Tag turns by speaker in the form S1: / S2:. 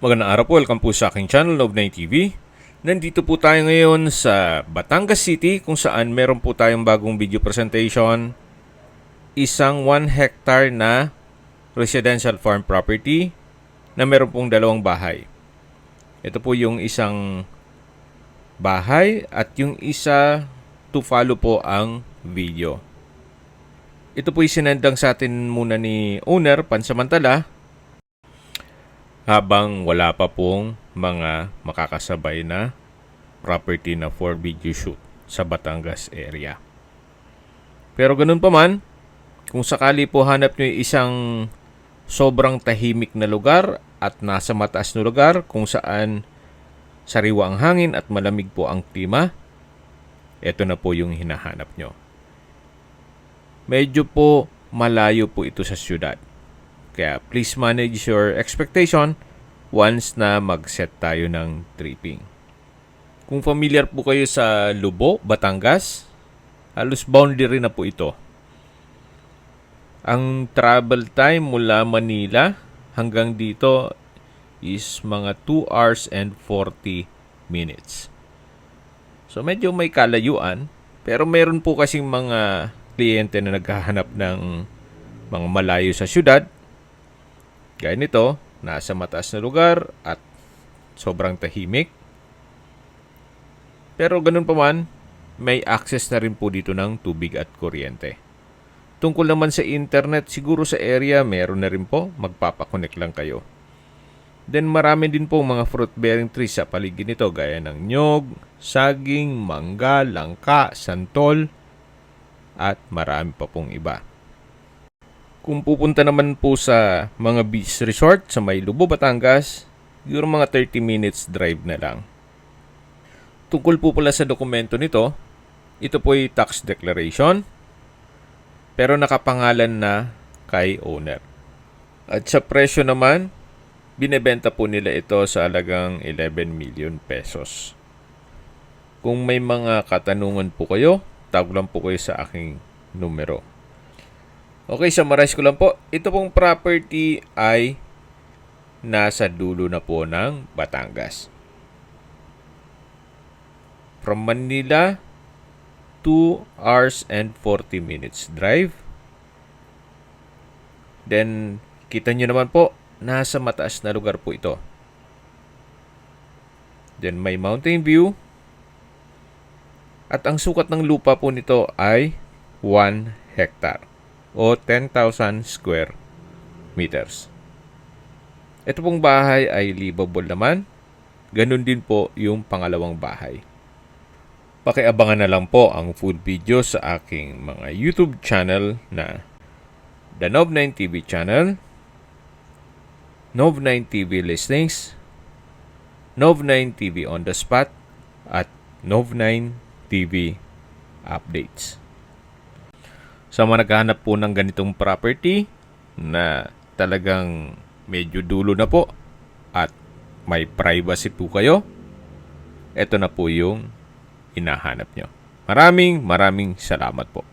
S1: Magandang araw po, welcome po sa aking channel, Nov9 TV. Nandito po tayo ngayon sa Batangas City kung saan meron po tayong bagong video presentation. Isang 1 hectare na residential farm property na meron pong dalawang bahay. Ito po yung isang bahay at yung isa to follow po ang video. Ito po yung sinendang sa atin muna ni owner pansamantala habang wala pa pong mga makakasabay na property na for video shoot sa Batangas area. Pero ganun pa man, kung sakali po hanap nyo isang sobrang tahimik na lugar at nasa mataas na lugar kung saan sariwa ang hangin at malamig po ang klima, ito na po yung hinahanap nyo. Medyo po malayo po ito sa syudad. Kaya please manage your expectation once na mag-set tayo ng tripping. Kung familiar po kayo sa Lubo, Batangas, halos boundary na po ito. Ang travel time mula Manila hanggang dito is mga 2 hours and 40 minutes. So medyo may kalayuan, pero meron po kasing mga kliyente na naghahanap ng mga malayo sa syudad. Gaya nito, nasa mataas na lugar at sobrang tahimik. Pero ganun pa man, may access na rin po dito ng tubig at kuryente. Tungkol naman sa internet, siguro sa area meron na rin po, magpapakonek lang kayo. Then marami din po mga fruit-bearing trees sa paligid nito gaya ng nyog, saging, mangga, langka, santol, at marami pa pong iba. Kung pupunta naman po sa mga beach resort sa may Lubo, Batangas, siguro mga 30 minutes drive na lang. Tungkol po pala sa dokumento nito, ito po ay tax declaration, pero nakapangalan na kay owner. At sa presyo naman, binebenta po nila ito sa halagang 11 million pesos. Kung may mga katanungan po kayo, tawag lang po kayo sa aking numero. Okay, summarize ko lang po. Ito pong property ay nasa dulo na po ng Batangas. From Manila, 2 hours and 40 minutes drive. Then, kita nyo naman po, nasa mataas na lugar po ito. Then, may mountain view. At ang sukat ng lupa po nito ay 1 hectare. O 10,000 square meters. Ito pong bahay ay livable naman. Ganun din po yung pangalawang bahay. Pakiabangan na lang po ang full video sa aking mga YouTube channel na The Nov9 TV channel, Nov9 TV Listings, Nov9 TV On The Spot, at Nov9 TV Updates. Sa mga naghahanap po ng ganitong property na talagang medyo dulo na po at may privacy po kayo, ito na po yung hinahanap nyo. Maraming salamat po.